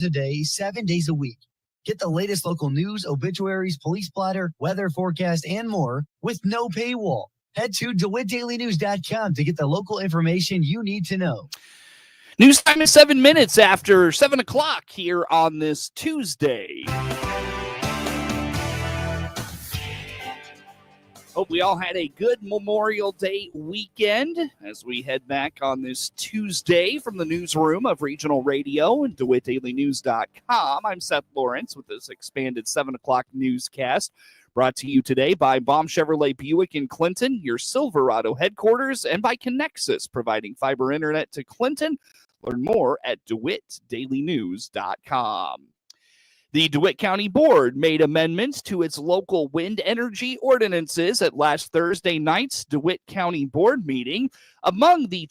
a day, 7 days a week. Get the latest local news, obituaries, police splatter, weather forecast, and more with no paywall. Head to DeWittDailyNews.com to get the local information you need to know. News time is 7 minutes after 7 o'clock here on this Tuesday. Hope we all had a good Memorial Day weekend as we head back on this Tuesday from the newsroom of Regional Radio and DeWittDailyNews.com. I'm Seth Lawrence with this expanded 7 o'clock newscast brought to you today by Baum Chevrolet Buick in Clinton, your Silverado headquarters, and by Connexus, providing fiber internet to Clinton. Learn more at DeWittDailyNews.com. The DeWitt County Board made amendments to its local wind energy ordinances at last Thursday night's DeWitt County Board meeting. Among the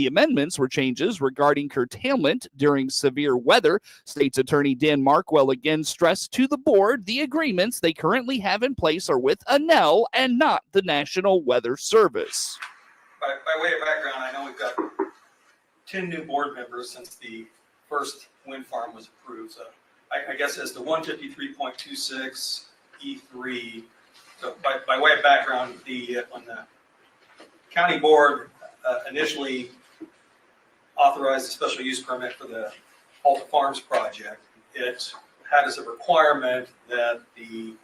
amendments were changes regarding curtailment during severe weather. State's Attorney Dan Markwell again stressed to the board the agreements they currently have in place are with ANEL and not the National Weather Service. By way of background, I know we've got 10 new board members since the first wind farm was approved. So I guess as the 153.26 E3. So by way of background, when the county board initially authorized a special use permit for the Alta Farms project, it had as a requirement that the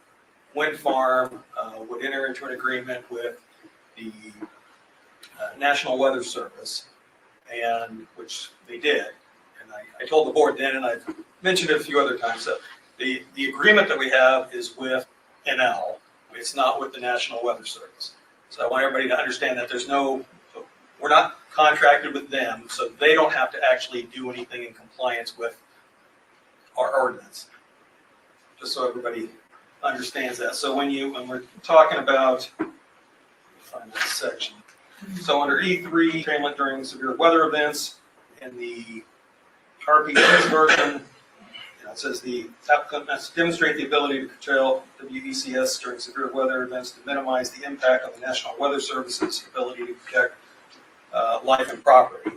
wind farm would enter into an agreement with the National Weather Service, and which they did. I told the board then, and I've mentioned it a few other times, that the agreement that we have is with NL. It's not with the National Weather Service. So I want everybody to understand that we're not contracted with them, so they don't have to actually do anything in compliance with our ordinance. Just so everybody understands that. So when we're talking about, find this section. So under E3, curtailment during severe weather events, in the RPC's version, it says the applicant must demonstrate the ability to curtail WECS during severe weather events to minimize the impact on the National Weather Service's ability to protect life and property.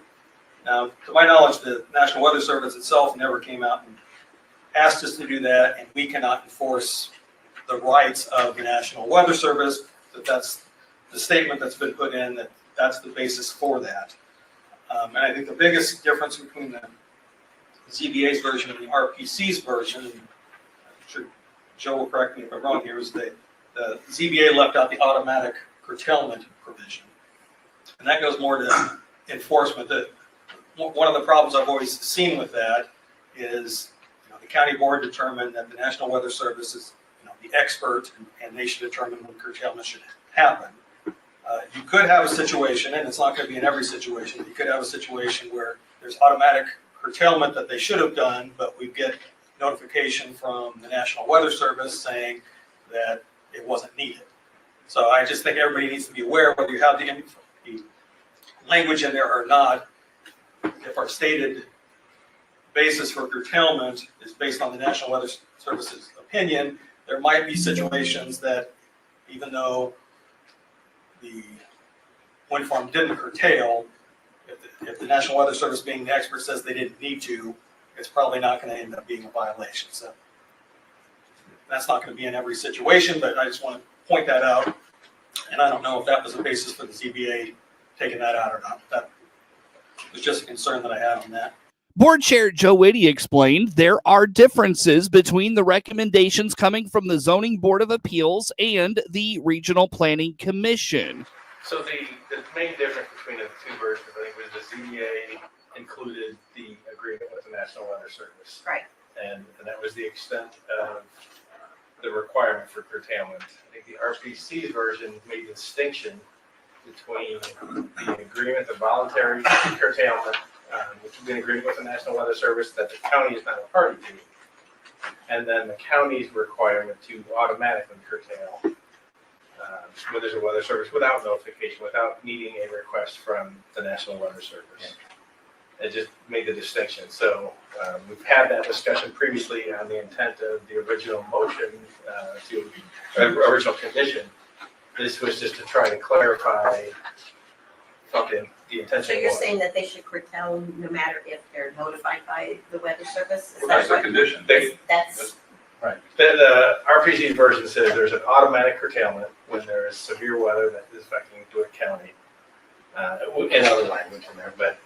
Now, to my knowledge, the National Weather Service itself never came out and asked us to do that, and we cannot enforce the rights of the National Weather Service. That's the statement that's been put in, that's the basis for that. And I think the biggest difference between the ZBA's version and the RPC's version, I'm sure Joe will correct me if I'm wrong here, is that the ZBA left out the automatic curtailment provision. And that goes more to enforcement. One of the problems I've always seen with that is, the county board determined that the National Weather Service is, the expert, and they should determine when curtailment should happen. You could have a situation, and it's not going to be in every situation, you could have a situation where there's automatic curtailment that they should have done, but we get notification from the National Weather Service saying that it wasn't needed. So I just think everybody needs to be aware, whether you have the language in there or not, if our stated basis for curtailment is based on the National Weather Service's opinion, there might be situations that, even though the wind farm didn't curtail, if the National Weather Service, being the expert, says they didn't need to, it's probably not going to end up being a violation. So that's not going to be in every situation, but I just want to point that out. And I don't know if that was a basis for the ZBA taking that out or not. That was just a concern that I had on that. Board Chair Joe Whitty explained there are differences between the recommendations coming from the Zoning Board of Appeals and the Regional Planning Commission. So the main difference between the two versions, I think, was the ZBA included the agreement with the National Weather Service. Right. And that was the extent of the requirement for curtailment. I think the RPC version made the distinction between the agreement, the voluntary curtailment, which would be an agreement with the National Weather Service that the county is not a party to, and then the county's requirement to automatically curtail when there's a weather service without notification, without needing a request from the National Weather Service. It just made the distinction. So we've had that discussion previously on the intent of the original motion original condition. This was just to try to clarify something the intention So you're was. saying that they should curtail no matter if they're notified by the weather service? Is That's that the what? condition. That's, Right. The RPC version says there's an automatic curtailment when there is severe weather that is affecting DeWitt County, in other language in there, but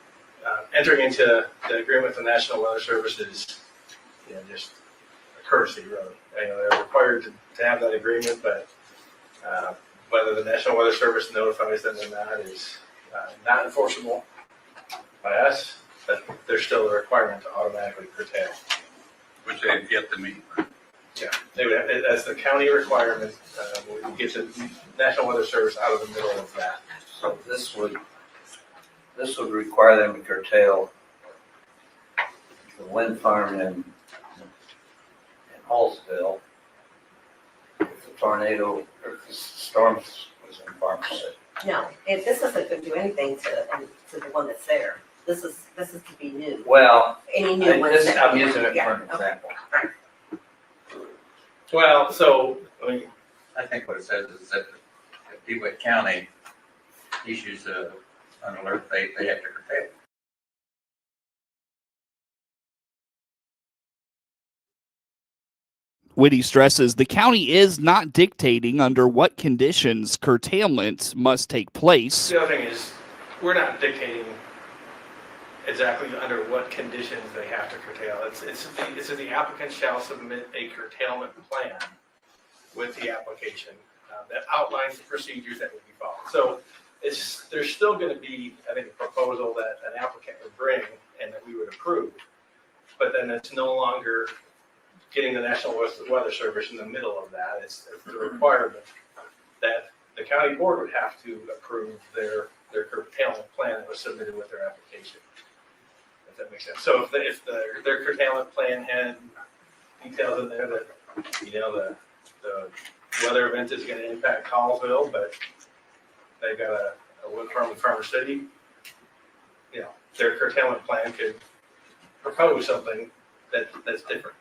entering into the agreement with the National Weather Service is, just a courtesy, really. They're required to have that agreement, but whether the National Weather Service notifies them or not is not enforceable by us, but there's still a requirement to automatically curtail. Which they've yet to meet. Yeah, they would have, that's the county requirement. We get the National Weather Service out of the middle of that. So this would require them to curtail the wind farm in Hallsville if the tornado or if the storm was in Farm City. no, this isn't going to do anything to the one that's there. This is to be new. Well, Any new ones. I'm using it for an Yeah, okay. example. Well, so, I think what it says is that if DeWitt County issues an alert, they have to curtail. Whitty stresses the county is not dictating under what conditions curtailment must take place. the other thing is, we're not dictating exactly under what conditions they have to curtail. It's the applicant shall submit a curtailment plan with the application that outlines the procedures that would be followed. So there's still going to be, I think, a proposal that an applicant would bring and that we would approve. But then it's no longer getting the National Weather Service in the middle of that. It's the requirement that the county board would have to approve their curtailment plan that was submitted with their application. If that makes sense. So if their curtailment plan had details in there that, the weather event is going to impact Hallsville, but they've got a wind farm in Farmer City, their curtailment plan could propose something that's different.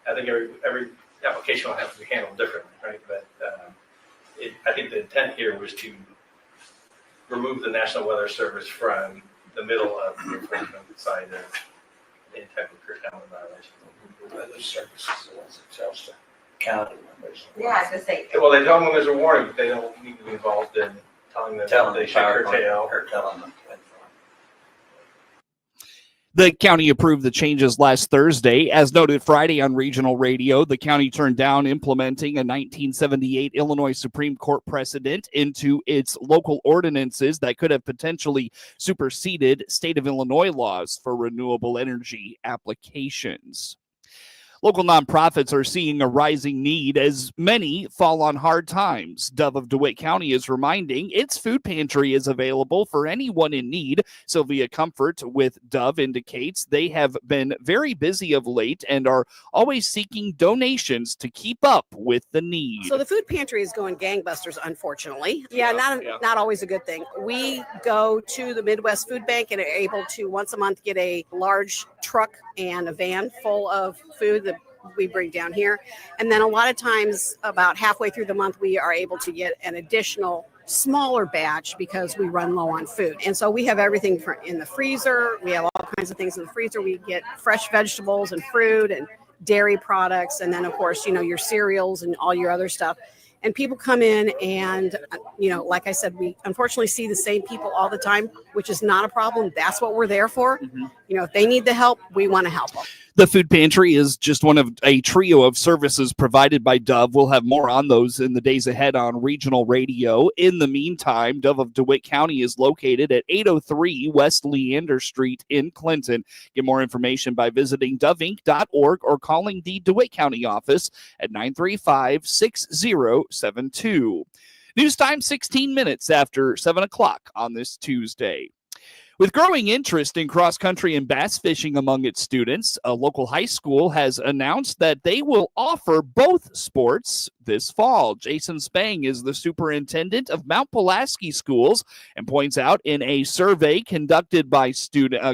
I think every application will have to be handled differently, right? But I think the intent here was to remove the National Weather Service from the middle of the enforcement side of any type of curtailment violation. The weather service is the ones that tells the county members. Yeah, I was going to say, Well, they tell them when there's a warning, they don't need to be involved in telling them Telling that they the should power curtail. plant or telling them wind farm. The county approved the changes last Thursday. As noted Friday on regional radio, the county turned down implementing a 1978 Illinois Supreme Court precedent into its local ordinances that could have potentially superseded state of Illinois laws for renewable energy applications. Local nonprofits are seeing a rising need as many fall on hard times. Dove of DeWitt County is reminding its food pantry is available for anyone in need. Sylvia Comfort with Dove indicates they have been very busy of late and are always seeking donations to keep up with the need. So the food pantry is going gangbusters, unfortunately. Not always a good thing. We go to the Midwest Food Bank and are able to once a month get a large truck and a van full of food that we bring down here. And then a lot of times about halfway through the month, we are able to get an additional smaller batch because we run low on food. And so we have everything in the freezer. We have all kinds of things in the freezer. We get fresh vegetables and fruit and dairy products. And then of course, your cereals and all your other stuff. And people come in and, like I said, we unfortunately see the same people all the time, which is not a problem. That's what we're there for. Mm-hmm. If they need the help, we want to help them. The food pantry is just one of a trio of services provided by Dove. We'll have more on those in the days ahead on regional radio. In the meantime, Dove of DeWitt County is located at 803 West Leander Street in Clinton. Get more information by visiting doveinc.org or calling the DeWitt County office at 935-6072. News time 16 minutes after 7 o'clock on this Tuesday. With growing interest in cross-country and bass fishing among its students, a local high school has announced that they will offer both sports this fall. Jason Spang is the superintendent of Mount Pulaski Schools and points out in a survey conducted by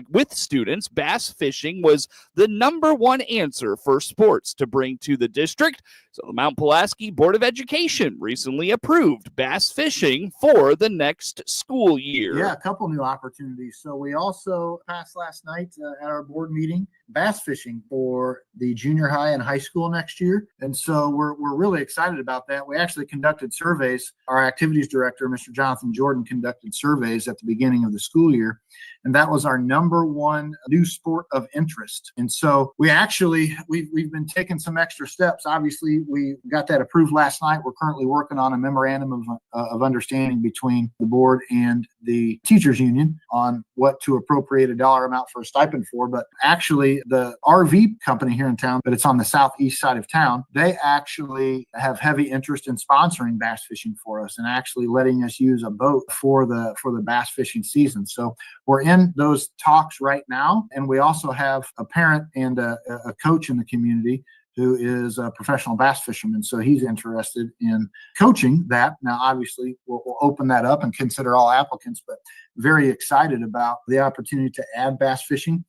with students, bass fishing was the number one answer for sports to bring to the district. So the Mount Pulaski Board of Education recently approved bass fishing for the next school year. Yeah, a couple new opportunities. So we also passed last night at our board meeting bass fishing for the junior high and high school next year. And so we're really excited about that. We actually conducted surveys. Our activities director, Mr. Jonathan Jordan, conducted surveys at the beginning of the school year. And that was our number one new sport of interest. And so we've been taking some extra steps. Obviously, we got that approved last night. We're currently working on a memorandum of understanding between the board and the teachers union on what to appropriate a dollar amount for a stipend for. But actually, the RV company here in town, but it's on the southeast side of town, they actually have heavy interest in sponsoring bass fishing for us and actually letting us use a boat for the bass fishing season. So we're in those talks right now. And we also have a parent and a coach in the community who is a professional bass fisherman. So he's interested in coaching that. Now, obviously, we'll open that up and consider all applicants, but very excited about the opportunity to add bass fishing.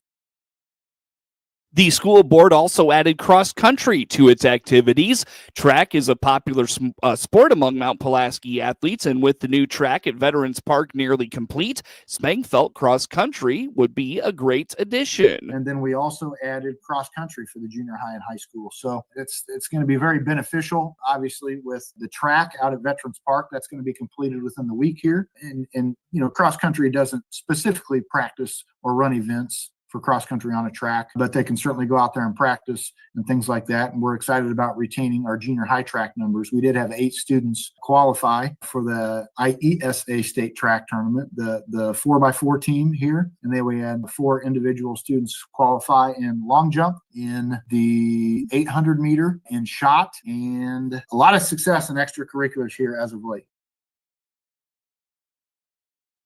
The school board also added cross country to its activities. Track is a popular sport among Mount Pulaski athletes, and with the new track at Veterans Park nearly complete, Spang felt cross country would be a great addition. And then we also added cross country for the junior high and high school. So it's going to be very beneficial, obviously, with the track out at Veterans Park. That's going to be completed within the week here. And cross country doesn't specifically practice or run events for cross country on a track, but they can certainly go out there and practice and things like that. And we're excited about retaining our junior high track numbers. We did have 8 students qualify for the IESA state track tournament, the 4x4 team here. And then we had 4 individual students qualify in long jump, in the 800 meter, in shot, and a lot of success in extracurriculars here as of late.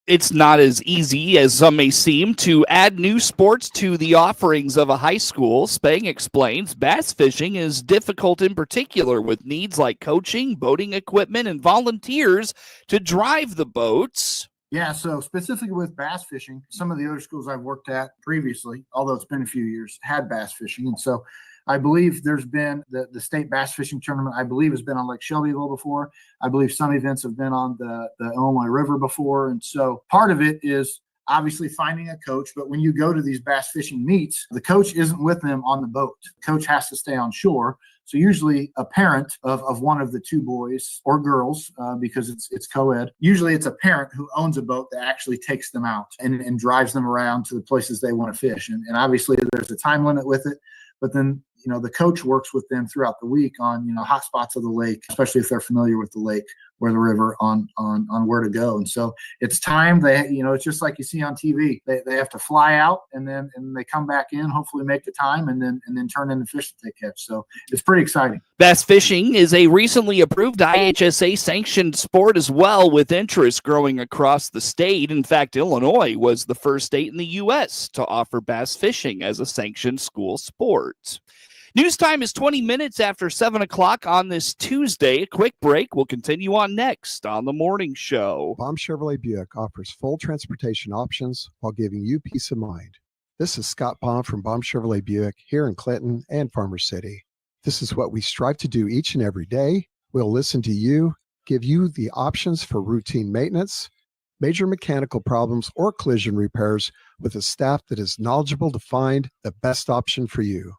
It's not as easy as some may seem to add new sports to the offerings of a high school. Spang explains bass fishing is difficult in particular with needs like coaching, boating equipment, and volunteers to drive the boats. Yeah, so specifically with bass fishing, some of the other schools I've worked at previously, although it's been a few years, had bass fishing. And so I believe there's been the state bass fishing tournament, I believe, has been on Lake Shelbyville before. I believe some events have been on the Illinois River before. And so part of it is obviously finding a coach. But when you go to these bass fishing meets, the coach isn't with them on the boat. The coach has to stay on shore. So usually a parent of one of the 2 boys or girls, because it's co-ed, usually it's a parent who owns a boat that actually takes them out and drives them around to the places they want to fish. And obviously there's a time limit with it. But then, the coach works with them throughout the week on, hot spots of the lake, especially if they're familiar with the lake or the river on where to go. And so it's time it's just like you see on TV. They have to fly out and they come back in, hopefully make the time and then turn in the fish that they catch. So it's pretty exciting. Bass fishing is a recently approved IHSA sanctioned sport as well, with interest growing across the state. In fact, Illinois was the first state in the U.S. to offer bass fishing as a sanctioned school sport. News time is 20 minutes after 7 o'clock on this Tuesday. A quick break. We'll continue on next on The Morning Show. Baum Chevrolet Buick offers full transportation options while giving you peace of mind. This is Scott Baum from Baum Chevrolet Buick here in Clinton and Farmer City. This is what we strive to do each and every day. We'll listen to you, give you the options for routine maintenance, major mechanical problems, or collision repairs with a staff that is knowledgeable to find the best option for you.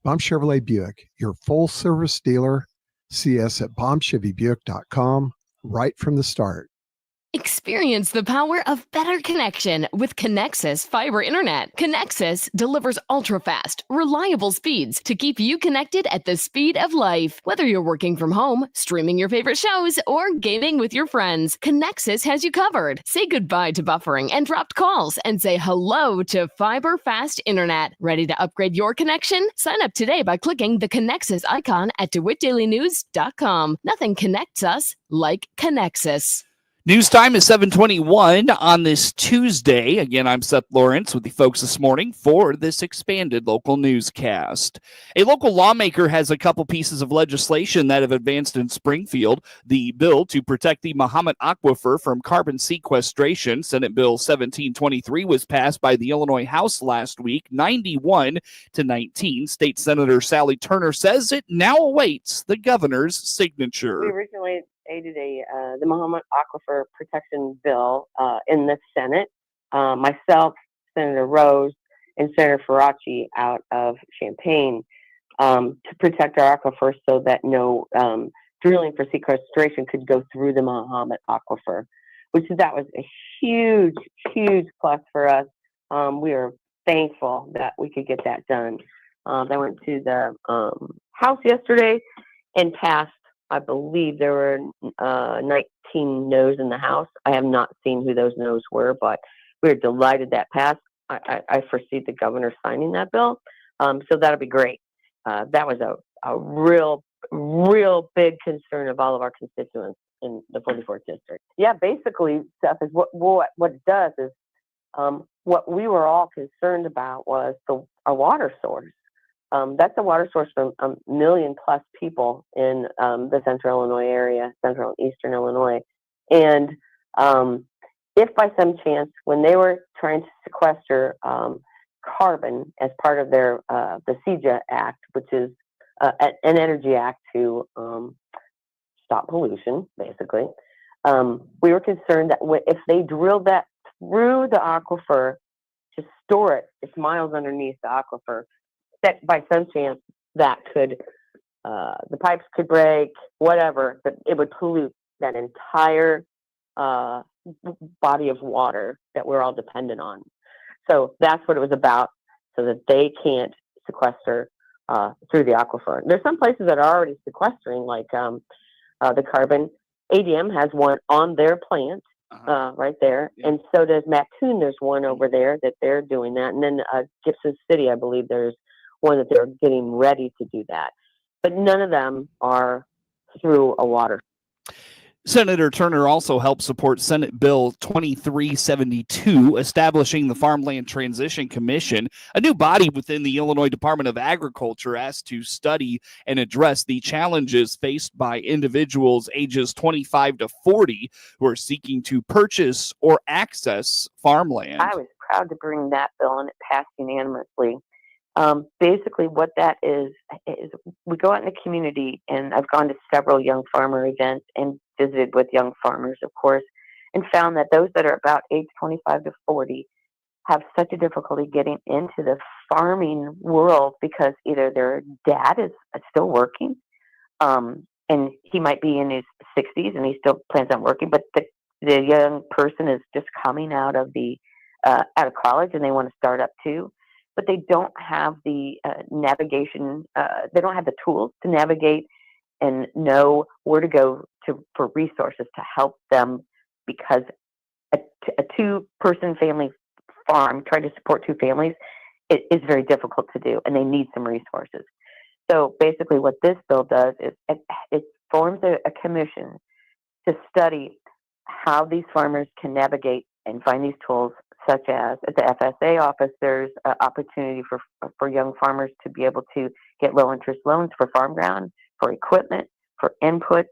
Baum Chevrolet Buick, your full-service dealer. See us at baumchevybuick.com right from the start. Experience the power of better connection with Connexus Fiber Internet. Connexus delivers ultra-fast, reliable speeds to keep you connected at the speed of life. Whether you're working from home, streaming your favorite shows, or gaming with your friends, Connexus has you covered. Say goodbye to buffering and dropped calls and say hello to Fiber Fast Internet. Ready to upgrade your connection? Sign up today by clicking the Connexus icon at DeWittDailyNews.com. Nothing connects us like Connexus. News time is 7:21 on this Tuesday. Again, I'm Seth Lawrence with the folks this morning for this expanded local newscast. A local lawmaker has a couple pieces of legislation that have advanced in Springfield. The bill to protect the Mahomet Aquifer from carbon sequestration, Senate Bill 1723, was passed by the Illinois House last week, 91-19. State Senator Sally Turner says it now awaits the governor's signature. We originally aided the Mahomet Aquifer Protection Bill in the Senate. Myself, Senator Rose, and Senator Faraci out of Champaign to protect our aquifer so that no drilling for sequestration could go through the Mahomet Aquifer, that was a huge, huge plus for us. We are thankful that we could get that done. That went to the House yesterday and passed. I believe there were 19 no's in the House. I have not seen who those no's were, but we're delighted that passed. I foresee the governor signing that bill, so that'll be great. That was a real big concern of all of our constituents in the 44th district. Yeah, basically, Seth, is what it does is what we were all concerned about was a water source. That's a water source for a million plus people in the central Illinois area, central and eastern Illinois. And if by some chance, when they were trying to sequester carbon as part of their the CEJA Act, which is an energy act to stop pollution, basically, we were concerned that if they drilled that through the aquifer to store it, it's miles underneath the aquifer, that by some chance that could, the pipes could break, whatever, but it would pollute that entire body of water that we're all dependent on. So that's what it was about, so that they can't sequester through the aquifer. There's some places that are already sequestering, like the carbon. ADM has one on their plant right there, and so does Mattoon. There's one over there that they're doing that, and then Gibson City, I believe there's one that they're getting ready to do that. But none of them are through a water. Senator Turner also helped support Senate Bill 2372, establishing the Farmland Transition Commission, a new body within the Illinois Department of Agriculture asked to study and address the challenges faced by individuals ages 25 to 40 who are seeking to purchase or access farmland. I was proud to bring that bill, and it passed unanimously. Basically what that is we go out in the community, and I've gone to several young farmer events and visited with young farmers, of course, and found that those that are about age 25 to 40 have such a difficulty getting into the farming world because either their dad is still working, and he might be in his 60s and he still plans on working, but the young person is just coming out of college and they want to start up too. But they don't have the navigation, they don't have the tools to navigate and know where to go for resources to help them, because a two-person family farm, trying to support two families, it is very difficult to do, and they need some resources. So basically what this bill does is it forms a commission to study how these farmers can navigate and find these tools, such as at the FSA office, there's an opportunity for young farmers to be able to get low-interest loans for farm ground, for equipment, for inputs,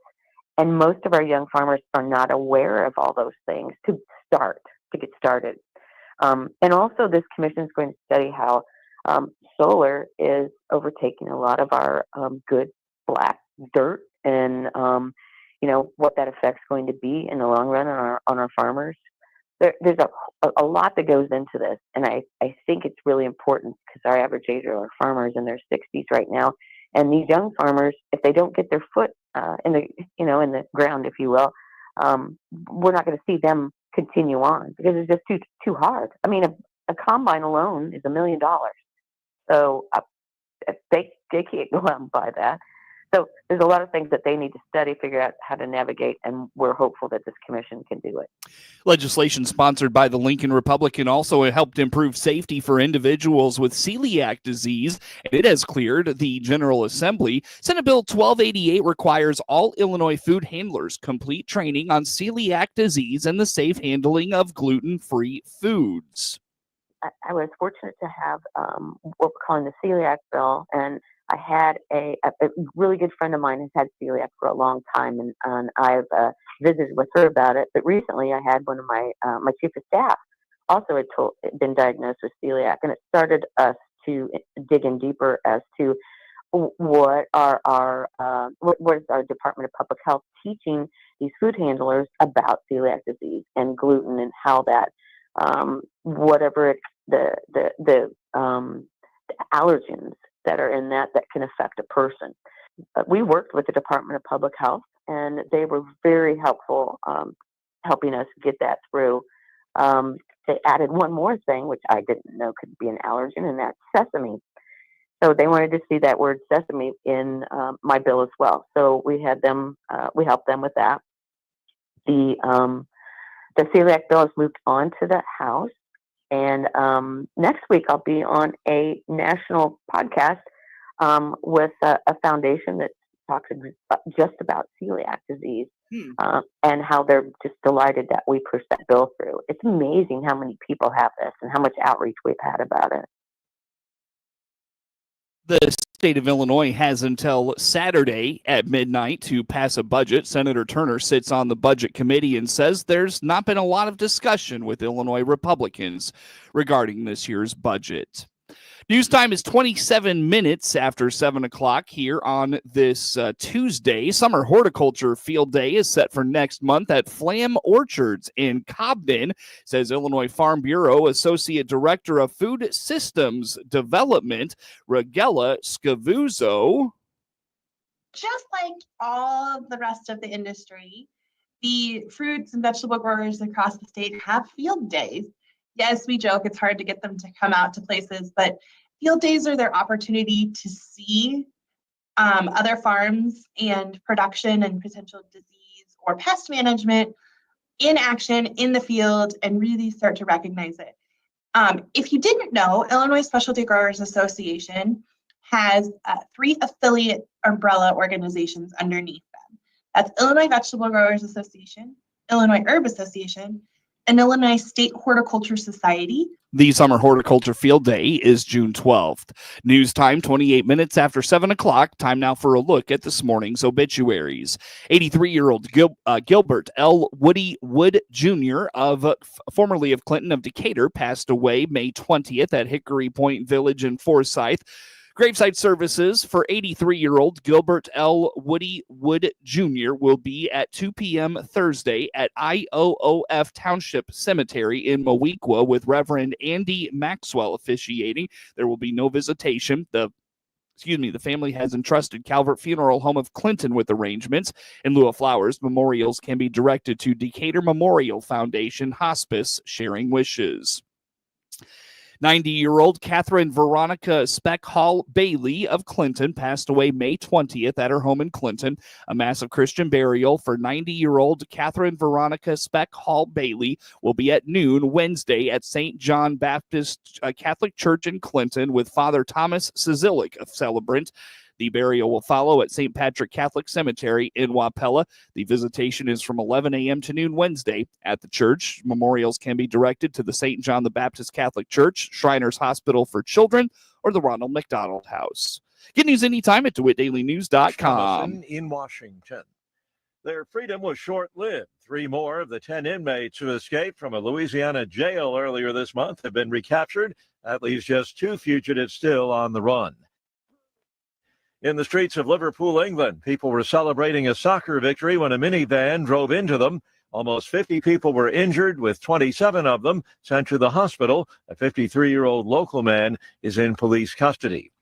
and most of our young farmers are not aware of all those things to get started. And also this commission is going to study how solar is overtaking a lot of our good black dirt, and what that effect's going to be in the long run on our farmers. There's a lot that goes into this, and I think it's really important because our average age of our farmers in their 60s right now, and these young farmers, if they don't get their foot in the ground, if you will, we're not going to see them continue on because it's just too hard. I mean, a combine alone is $1 million, so they can't go out and buy that. So there's a lot of things that they need to study, figure out how to navigate, and we're hopeful that this commission can do it. Legislation sponsored by the Lincoln Republican also helped improve safety for individuals with celiac disease, and it has cleared the General Assembly. Senate Bill 1288 requires all Illinois food handlers complete training on celiac disease and the safe handling of gluten-free foods. I was fortunate to have what we're calling the celiac bill, and I had a really good friend of mine who's had celiac for a long time, and I've visited with her about it. But recently, I had one of my chief of staff also had been diagnosed with celiac, and it started us to dig in deeper as to what what is our Department of Public Health teaching these food handlers about celiac disease and gluten, and how that whatever it's the allergens that are in that can affect a person. We worked with the Department of Public Health, and they were very helpful helping us get that through. They added one more thing, which I didn't know could be an allergen, and that's sesame. So they wanted to see that word sesame in my bill as well. So we had them, we helped them with that. The celiac bill has moved on to the House. And next week, I'll be on a national podcast with a foundation that talks just about celiac disease and how they're just delighted that we pushed that bill through. It's amazing how many people have this and how much outreach we've had about it. The state of Illinois has until Saturday at midnight to pass a budget. Senator Turner sits on the budget committee and says there's not been a lot of discussion with Illinois Republicans regarding this year's budget. News time is 27 minutes after 7 o'clock here on this Tuesday. Summer Horticulture Field Day is set for next month at Flam Orchards in Cobden, says Illinois Farm Bureau Associate Director of Food Systems Development, Ragella Scavuzzo. Just like all of the rest of the industry, the fruits and vegetable growers across the state have field days. Yes, we joke it's hard to get them to come out to places, but field days are their opportunity to see other farms and production and potential disease or pest management in action in the field and really start to recognize it. If you didn't know, Illinois Specialty Growers Association has 3 affiliate umbrella organizations underneath them. That's Illinois Vegetable Growers Association, Illinois Herb Association, and Illinois State Horticulture Society. The Summer Horticulture Field Day is June 12th. News time, 28 minutes after 7 o'clock. Time now for a look at this morning's obituaries. 83-year-old Gilbert L. Woody Wood Jr., formerly of Clinton of Decatur, passed away May 20th at Hickory Point Village in Forsyth. Graveside services for 83-year-old Gilbert L. Woody Wood Jr. will be at 2 p.m. Thursday at IOOF Township Cemetery in Mowequa with Reverend Andy Maxwell officiating. There will be no visitation. The family has entrusted Calvert Funeral Home of Clinton with arrangements. In lieu of flowers, memorials can be directed to Decatur Memorial Foundation Hospice, sharing wishes. 90-year-old Catherine Veronica Speck Hall Bailey of Clinton passed away May 20th at her home in Clinton. A massive Christian burial for 90-year-old Catherine Veronica Speck Hall Bailey will be at noon Wednesday at St. John Baptist Catholic Church in Clinton with Father Thomas Cizilik, a celebrant. The burial will follow at St. Patrick Catholic Cemetery in Wapella. The visitation is from 11 a.m. to noon Wednesday at the church. Memorials can be directed to the St. John the Baptist Catholic Church, Shriners Hospital for Children, or the Ronald McDonald House. Get news anytime at DeWittDailyNews.com. In Washington. Their freedom was short-lived. 3 more of the 10 inmates who escaped from a Louisiana jail earlier this month have been recaptured. That leaves just 2 fugitives still on the run. In the streets of Liverpool, England, people were celebrating a soccer victory when a minivan drove into them. Almost 50 people were injured, with 27 of them sent to the hospital. A 53-year-old local man is in police custody.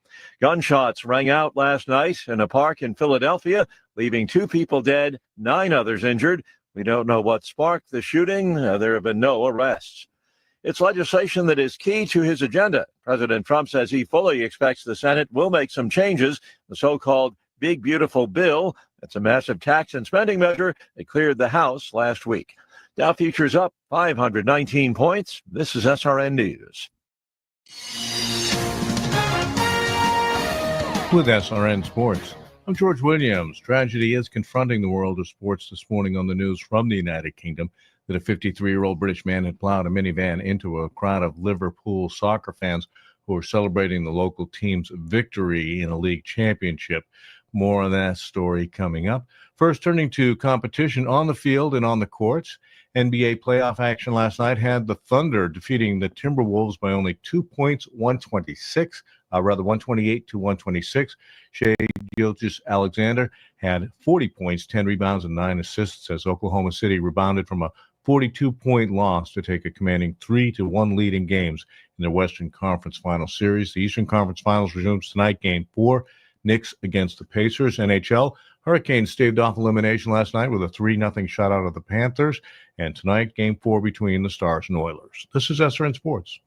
Gunshots rang out last night in a park in Philadelphia, leaving 2 people dead, 9 others injured. We don't know what sparked the shooting. There have been no arrests. It's legislation that is key to his agenda. President Trump says he fully expects the Senate will make some changes. The so-called Big Beautiful Bill. That's a massive tax and spending measure that cleared the House last week. Dow futures up 519 points. This is SRN News. With SRN Sports, I'm George Williams. Tragedy is confronting the world of sports this morning on the news from the United Kingdom that a 53-year-old British man had plowed a minivan into a crowd of Liverpool soccer fans who were celebrating the local team's victory in a league championship. More on that story coming up. First, turning to competition on the field and on the courts. NBA playoff action last night had the Thunder defeating the Timberwolves by only 2 points, 128 to 126. Shai Gilgeous-Alexander had 40 points, 10 rebounds, and 9 assists as Oklahoma City rebounded from a 42-point loss to take a commanding 3-1 lead in games in their Western Conference Final Series. The Eastern Conference Finals resumes tonight, Game 4, Knicks against the Pacers. NHL, Hurricanes staved off elimination last night with a 3-0 shutout of the Panthers. And tonight, Game 4 between the Stars and Oilers. This is SRN Sports.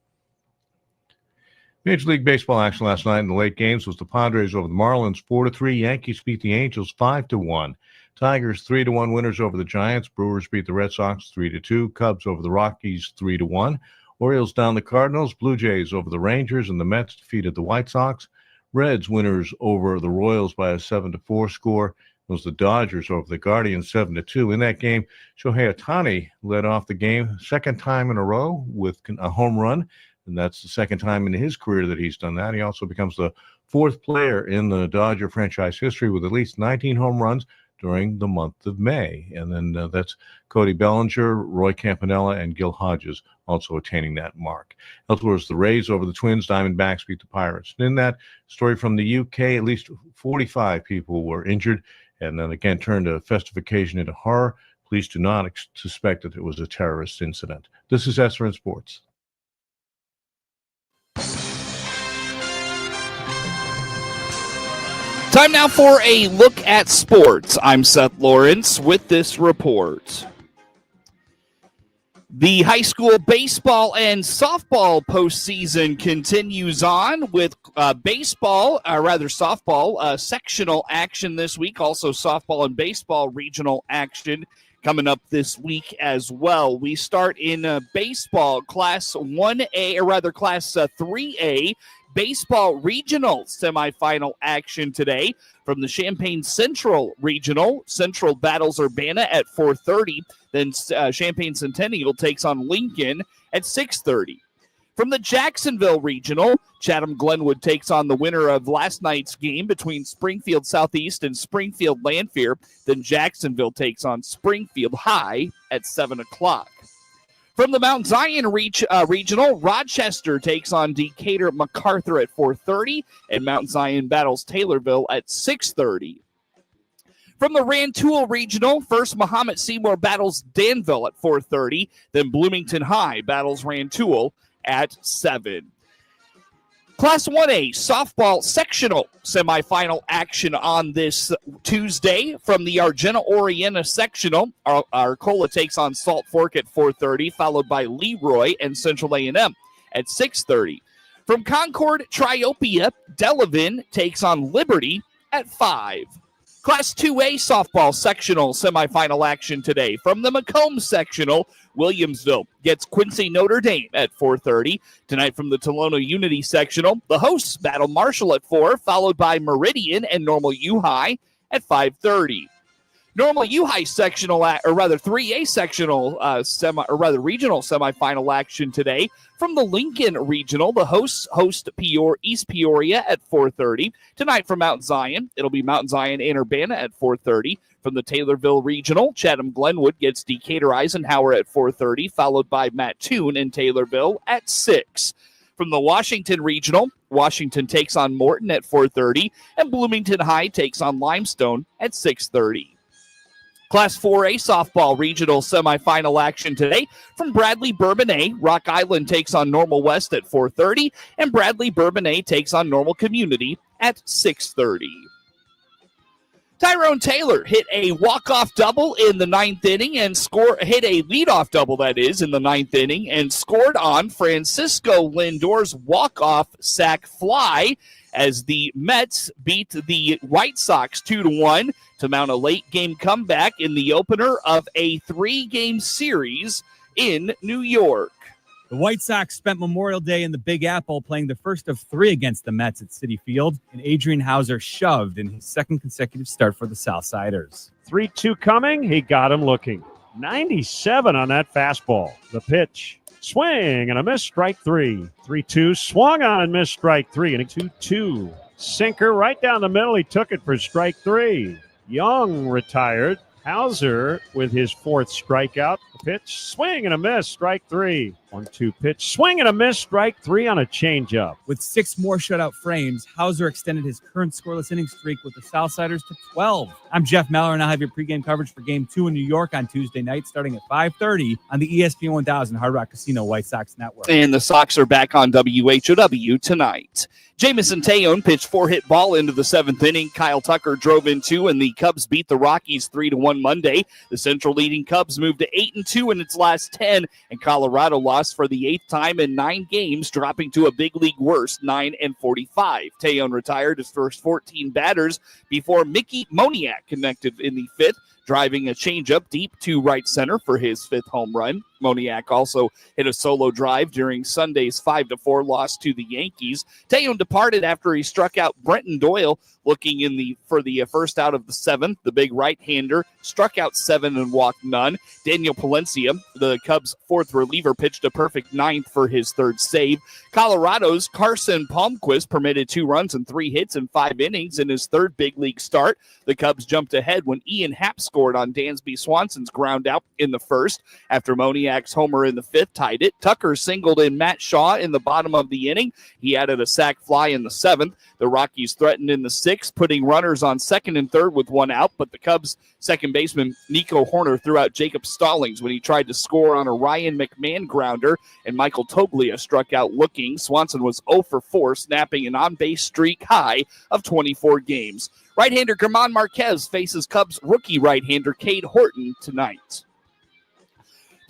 Major League Baseball action last night in the late games was the Padres over the Marlins 4-3. Yankees beat the Angels 5-1. Tigers 3-1 winners over the Giants. Brewers beat the Red Sox 3-2. Cubs over the Rockies 3-1. Orioles down the Cardinals. Blue Jays over the Rangers, and the Mets defeated the White Sox. Reds winners over the Royals by a 7-4 score. It was the Dodgers over the Guardians 7-2. In that game, Shohei Ohtani led off the game second time in a row with a home run, and that's the second time in his career that he's done that. He also becomes the fourth player in the Dodger franchise history with at least 19 home runs during the month of May. And then that's Cody Bellinger, Roy Campanella, and Gil Hodges also attaining that mark. Elsewhere was the Rays over the Twins. Diamondbacks beat the Pirates. And in that story from the UK, at least 45 people were injured, and then again turned a festive occasion into horror. Police do not suspect that it was a terrorist incident. This is SRN Sports. Time now for a look at sports. I'm Seth Lawrence with this report. The high school baseball and softball postseason continues on with softball sectional action this week. Also softball and baseball regional action coming up this week as well. We start in baseball, Class 1A, or rather Class 3A. Baseball regional semifinal action today from the Champaign Central Regional. Central battles Urbana at 4:30. Then Champaign Centennial takes on Lincoln at 6:30. From the Jacksonville Regional, Chatham Glenwood takes on the winner of last night's game between Springfield Southeast and Springfield Lanphier. Then Jacksonville takes on Springfield High at 7 o'clock. From the Mount Zion Regional, Rochester takes on Decatur MacArthur at 4:30, and Mount Zion battles Taylorville at 6:30. From the Rantoul Regional, first Mahomet Seymour battles Danville at 4:30, then Bloomington High battles Rantoul at 7. Class 1A softball sectional semifinal action on this Tuesday. From the Argenta-Orienta sectional, Arcola takes on Salt Fork at 4:30, followed by Leroy and Central A&M at 6:30. From Concord, Triopia, Delavan takes on Liberty at 5. Class 2A softball sectional semifinal action today. From the Macomb sectional, Williamsville gets Quincy Notre Dame at 4:30. Tonight from the Tolono Unity sectional, the hosts battle Marshall at 4, followed by Meridian and Normal U High at 5:30. Normal U High sectional, or rather 3A sectional, regional semifinal action today. From the Lincoln Regional, the hosts host East Peoria at 4:30. Tonight from Mount Zion, it'll be Mount Zion and Urbana at 4:30. From the Taylorville Regional, Chatham Glenwood gets Decatur Eisenhower at 4:30, followed by Mattoon and Taylorville at 6. From the Washington Regional, Washington takes on Morton at 4:30, and Bloomington High takes on Limestone at 6:30. Class 4A softball regional semifinal action today. From Bradley Bourbonnais, Rock Island takes on Normal West at 4:30, and Bradley Bourbonnais takes on Normal Community at 6:30. Tyrone Taylor hit a walk-off double in the ninth inning and hit a leadoff double, that is, in the ninth inning, and scored on Francisco Lindor's walk-off sac fly as the Mets beat the White Sox 2-1 to mount a late-game comeback in the opener of a 3-game series in New York. The White Sox spent Memorial Day in the Big Apple playing the first of 3 against the Mets at Citi Field, and Adrian Hauser shoved in his second consecutive start for the Southsiders. 3-2 coming. He got him looking. 97 on that fastball. The pitch. Swing and a miss, strike 3. 3-2, swung on and missed, strike 3. And a 2-2. Sinker right down the middle. He took it for strike 3. Young retired. Hauser with his 4th strikeout. The pitch, swing and a miss, strike 3. 1-2 pitch, swing and a miss, strike 3 on a changeup. With 6 more shutout frames, Hauser extended his current scoreless inning streak with the Southsiders to 12. I'm Jeff Meller, and I'll have your pregame coverage for Game 2 in New York on Tuesday night, starting at 5:30 on the ESPN 1000 Hard Rock Casino White Sox Network. And the Sox are back on WHOW tonight. Jamison Tejon pitched 4-hit ball into the 7th inning. Kyle Tucker drove in 2, and the Cubs beat the Rockies 3-1 Monday. The Central leading Cubs moved to 8-2 in its last 10, and Colorado lost for the 8th time in 9 games, dropping to a big league worst 9-45. Tejon retired his first 14 batters before Mickey Moniak connected in the 5th, driving a changeup deep to right center for his 5th home run. Moniak also hit a solo drive during Sunday's 5-4 loss to the Yankees. Tejon departed after he struck out Brenton Doyle, looking for the first out of the 7th. The big right-hander struck out 7 and walked none. Daniel Palencia, the Cubs' 4th reliever, pitched a perfect 9th for his 3rd save. Colorado's Carson Palmquist permitted 2 runs and 3 hits in 5 innings in his 3rd big league start. The Cubs jumped ahead when Ian Happ scored on Dansby Swanson's ground out in the 1st. After Moniak's homer in the 5th tied it, Tucker singled in Matt Shaw in the bottom of the inning. He added a sac fly in the 7th. The Rockies threatened in the 6th, putting runners on 2nd and 3rd with 1 out, but the Cubs' second baseman Nico Horner threw out Jacob Stallings when he tried to score on a Ryan McMahon grounder, and Michael Toglia struck out looking. Swanson was 0 for 4, snapping an on-base streak high of 24 games. Right-hander German Marquez faces Cubs rookie right-hander Cade Horton tonight.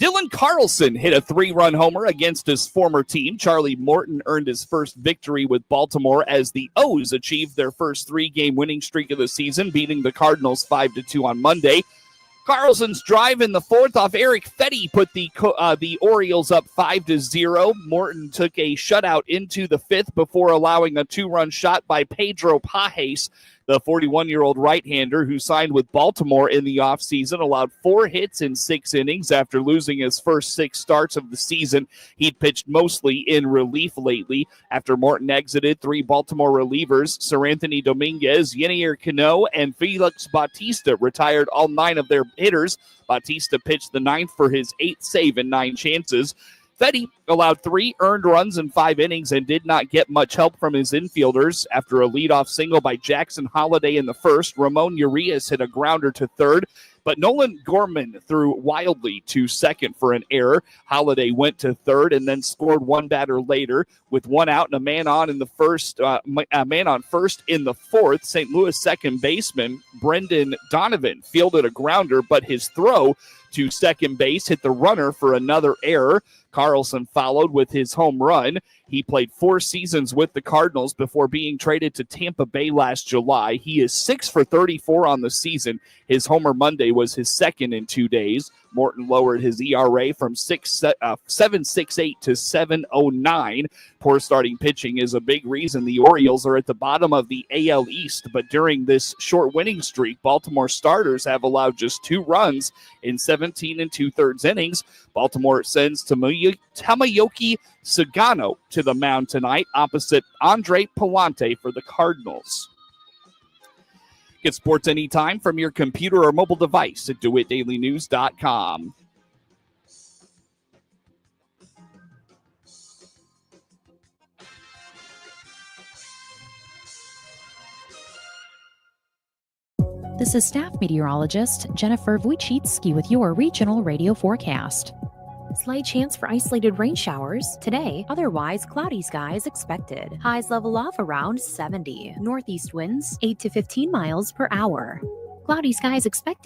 Dylan Carlson hit a 3-run homer against his former team. Charlie Morton earned his first victory with Baltimore as the O's achieved their first 3-game winning streak of the season, beating the Cardinals 5-2 on Monday. Carlson's drive in the 4th off Eric Fetty put the Orioles up 5-0. Morton took a shutout into the 5th before allowing a 2-run shot by Pedro Pajes. The 41-year-old right-hander who signed with Baltimore in the offseason allowed 4 hits in 6 innings after losing his first 6 starts of the season. He'd pitched mostly in relief lately. After Morton exited, 3 Baltimore relievers, Sir Anthony Dominguez, Yenier Cano, and Felix Bautista, retired all 9 of their hitters. Bautista pitched the 9th for his 8th save in 9 chances. Fetty allowed 3 earned runs in 5 innings and did not get much help from his infielders. After a leadoff single by Jackson Holliday in the 1st, Ramon Urias hit a grounder to 3rd, but Nolan Gorman threw wildly to 2nd for an error. Holliday went to 3rd and then scored 1 batter later with 1 out and a man on in the 1st. A man on 1st in the 4th. St. Louis second baseman Brendan Donovan fielded a grounder, but his throw to second base hit the runner for another error. Carlson followed with his home run. He played 4 seasons with the Cardinals before being traded to Tampa Bay last July. He is 6 for 34 on the season. His homer Monday was his 2nd in 2 days. Morton lowered his ERA from 7.68 to 7.09. Poor starting pitching is a big reason the Orioles are at the bottom of the AL East, but during this short winning streak, Baltimore starters have allowed just 2 runs in 17 2/3 innings. Baltimore sends Tamayoki Sagano to the mound tonight opposite Andre Palante for the Cardinals. Get sports anytime from your computer or mobile device at DeWittDailyNews.com. This is staff meteorologist Jennifer Wojcicki with your regional radio forecast. Slight chance for isolated rain showers today, otherwise cloudy skies expected. Highs level off around 70. Northeast winds 8 to 15 miles per hour. Cloudy skies expected.